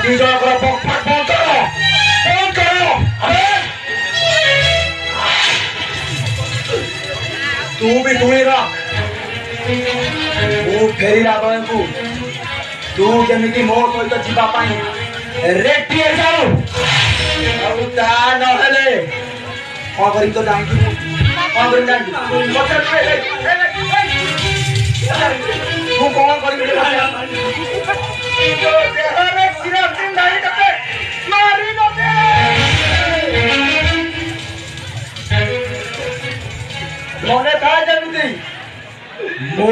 दी जणकर बकवास बंद करो तू भी तुई रख मु फेरीला बेल को तू जमिति मो सहित जीवा पाई रेडी हे जाऊ ଆଉ ତା ନହେଲେ କଣ କରି ତ ଜାଣିଛୁ କଣ କରି ଜାଣିଛୁ ମୁଁ କଣ କରିବି ଦେହରେ କିରାସିନ ନାହିଁ ତତେ ମାରି ଦେ ମନେ ଥାଏ ଯେମିତି ମୋ